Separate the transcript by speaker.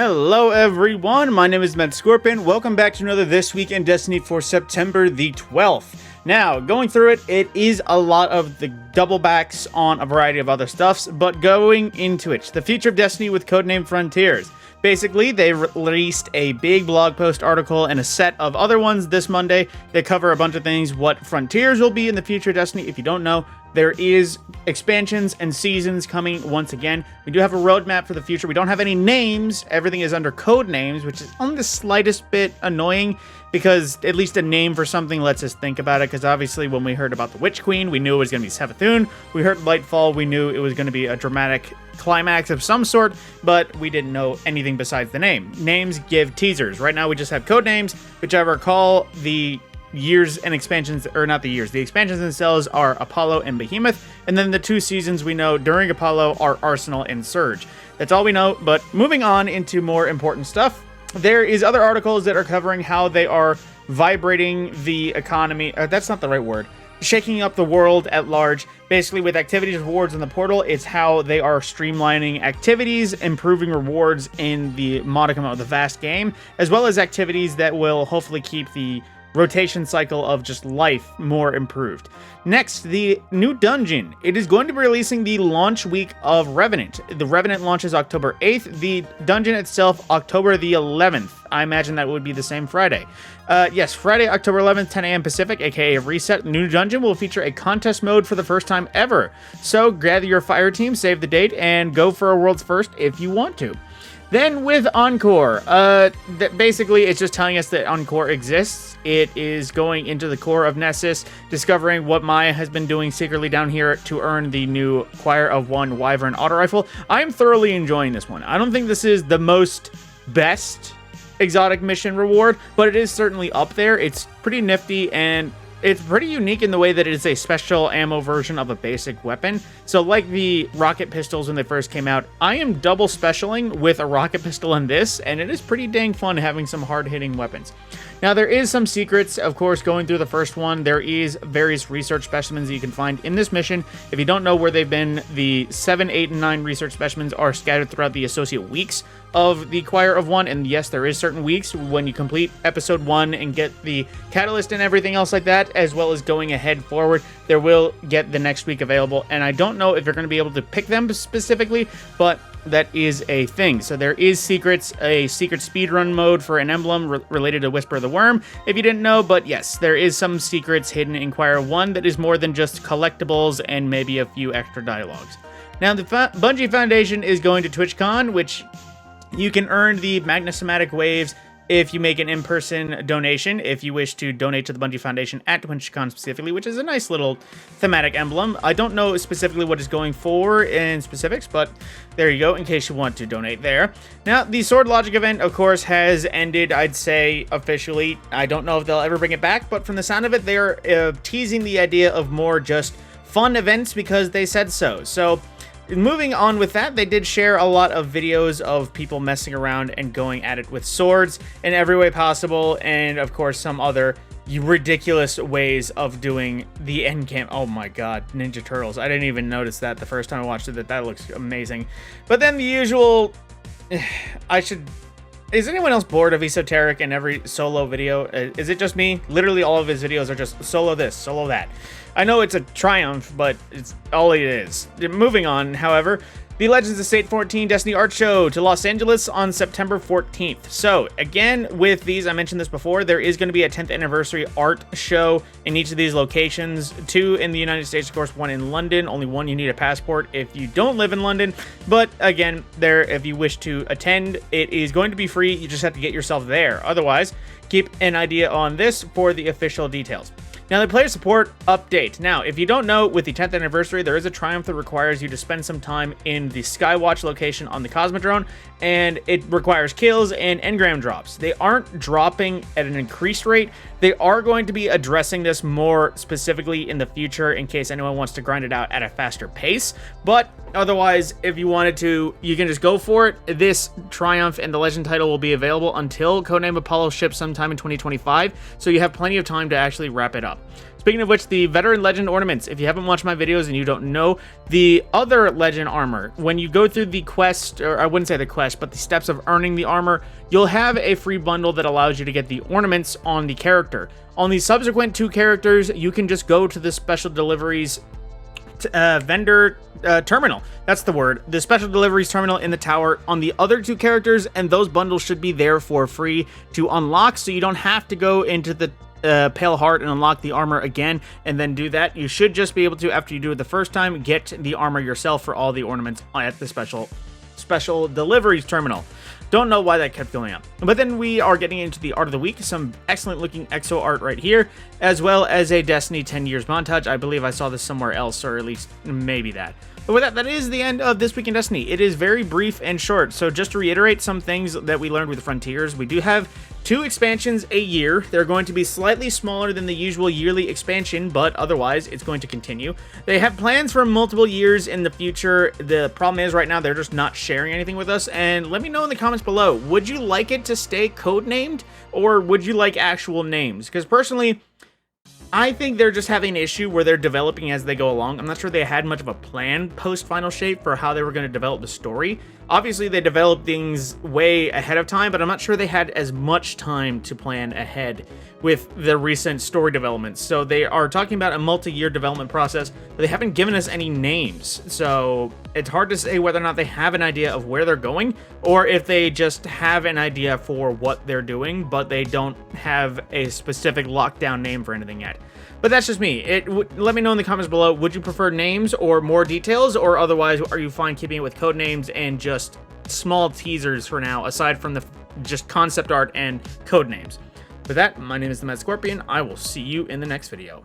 Speaker 1: Hello everyone, my name is TheMadScorpyon. Welcome back to another This Week in Destiny for September the 12th. Now, going through it, it is a lot of the double backs on a variety of other stuffs, but going into it, the future of Destiny with codename Frontiers. Basically, they released a big blog post article and a set of other ones this Monday. They cover a bunch of things, what Frontiers will be in the future of Destiny. If you don't know, there is expansions and seasons coming once again. We do have a roadmap for the future. We don't have any names. Everything is under code names, which is only the slightest bit annoying because at least a name for something lets us think about it. Because obviously when we heard about the Witch Queen, we knew it was going to be Savathun. We heard Lightfall, we knew it was going to be a dramatic climax of some sort, but we didn't know anything besides the name. Names give teasers. Right now we just have code names, which I recall the years and expansions, or not the years, the expansions themselves are Apollo and Behemoth, and then the two seasons we know during Apollo are Arsenal and Surge. That's all we know, but moving on into more important stuff, there is other articles that are covering how they are vibrating the economy, that's not the right word, shaking up the world at large, basically with activities, rewards in the portal. It's how they are streamlining activities, improving rewards in the modicum of the vast game, as well as activities that will hopefully keep the rotation cycle of just life more improved. Next, the new dungeon. It is going to be releasing the launch week of Revenant. The Revenant launches October 8th. The dungeon itself, October the 11th. I imagine that would be the same Friday. Yes, Friday, October 11th, 10 a.m. Pacific, aka Reset. New dungeon will feature a contest mode for the first time ever. So gather your fire team, save the date, and go for a world's first if you want to. Then with Encore, basically it's just telling us that Encore exists. It is going into the core of Nessus, discovering what Maya has been doing secretly down here to earn the new Choir of One Wyvern auto rifle. I am thoroughly enjoying this one. I don't think this is the best exotic mission reward, but it is certainly up there. It's pretty nifty and it's pretty unique in the way that it is a special ammo version of a basic weapon. So like the rocket pistols when they first came out, I am double specialing with a rocket pistol in this, and it is pretty dang fun having some hard-hitting weapons. Now, there is some secrets, of course, going through the first one. There is various research specimens that you can find in this mission. If you don't know where they've been, the 7, 8, and 9 research specimens are scattered throughout the associate weeks of the Choir of One, and yes, there is certain weeks when you complete episode 1 and get the catalyst and everything else like that, as well as going ahead forward, there will get the next week available, and I don't know if you're going to be able to pick them specifically, but that is a thing. So there is secrets, a secret speedrun mode for an emblem related to Whisper of the Worm, if you didn't know, but yes, there is some secrets hidden in Choir 1 that is more than just collectibles and maybe a few extra dialogues. Now, the Bungie Foundation is going to TwitchCon, which you can earn the Magnosomatic Waves if you make an in-person donation, if you wish to donate to the Bungie Foundation at TwitchCon specifically, which is a nice little thematic emblem. I don't know specifically what it's going for in specifics, but there you go, in case you want to donate there. Now, the Sword Logic event, of course, has ended, I'd say, officially. I don't know if they'll ever bring it back, but from the sound of it, they're teasing the idea of more just fun events because they said so. So, moving on with that, they did share a lot of videos of people messing around and going at it with swords in every way possible, and of course some other ridiculous ways of doing the end game. Oh my god, Ninja Turtles. I didn't even notice that the first time I watched it, that looks amazing. But then the usual, is anyone else bored of Esoteric in every solo video? Is it just me? Literally all of his videos are just solo this, solo that. I know it's a triumph, but it's all it is. Moving on, however, the Legends of State 14 Destiny Art Show to Los Angeles on September 14th. So, again, with these, I mentioned this before, there is going to be a 10th anniversary art show in each of these locations. 2 in the United States, of course, 1 in London. Only 1 you need a passport if you don't live in London. But, again, there, if you wish to attend, it is going to be free. You just have to get yourself there. Otherwise, keep an idea on this for the official details. Now, the player support update. Now, if you don't know, with the 10th anniversary, there is a triumph that requires you to spend some time in the Skywatch location on the Cosmodrome, and it requires kills and engram drops. They aren't dropping at an increased rate. They are going to be addressing this more specifically in the future in case anyone wants to grind it out at a faster pace, but Otherwise, if you wanted to, you can just go for it. This Triumph and the Legend title will be available until Codename Apollo ships sometime in 2025, so you have plenty of time to actually wrap it up. Speaking of which, the Veteran Legend ornaments, if you haven't watched my videos and you don't know, the other Legend armor, when you go through the quest, or I wouldn't say the quest, but the steps of earning the armor, you'll have a free bundle that allows you to get the ornaments on the character. On the subsequent 2 characters, you can just go to the special deliveries vendor terminal. That's the word. The special deliveries terminal in the tower on the other 2 characters, and those bundles should be there for free to unlock, so you don't have to go into the Pale Heart and unlock the armor again and then do that. You should just be able to, after you do it the first time, get the armor yourself for all the ornaments at the special deliveries terminal. Don't know why that kept going up. But then we are getting into the art of the week. Some excellent looking EXO art right here, as well as a Destiny 10 years montage. I believe I saw this somewhere else, or at least maybe that. But with that, that is the end of This Week in Destiny. It is very brief and short. So just to reiterate some things that we learned with Frontiers, we do have 2 expansions a year. They're going to be slightly smaller than the usual yearly expansion, but otherwise it's going to continue. They have plans for multiple years in the future. The problem is right now they're just not sharing anything with us. And let me know in the comments below, would you like it to stay codenamed, or would you like actual names? Because personally, I think they're just having an issue where they're developing as they go along. I'm not sure they had much of a plan post-Final Shape for how they were going to develop the story. Obviously, they developed things way ahead of time, but I'm not sure they had as much time to plan ahead with the recent story developments. So they are talking about a multi-year development process, but they haven't given us any names. So it's hard to say whether or not they have an idea of where they're going, or if they just have an idea for what they're doing, but they don't have a specific lockdown name for anything yet. But that's just me. Let me know in the comments below, would you prefer names or more details, or otherwise are you fine keeping it with code names and just small teasers for now, aside from the just concept art and code names? With that, my name is TheMadScorpyon. I will see you in the next video.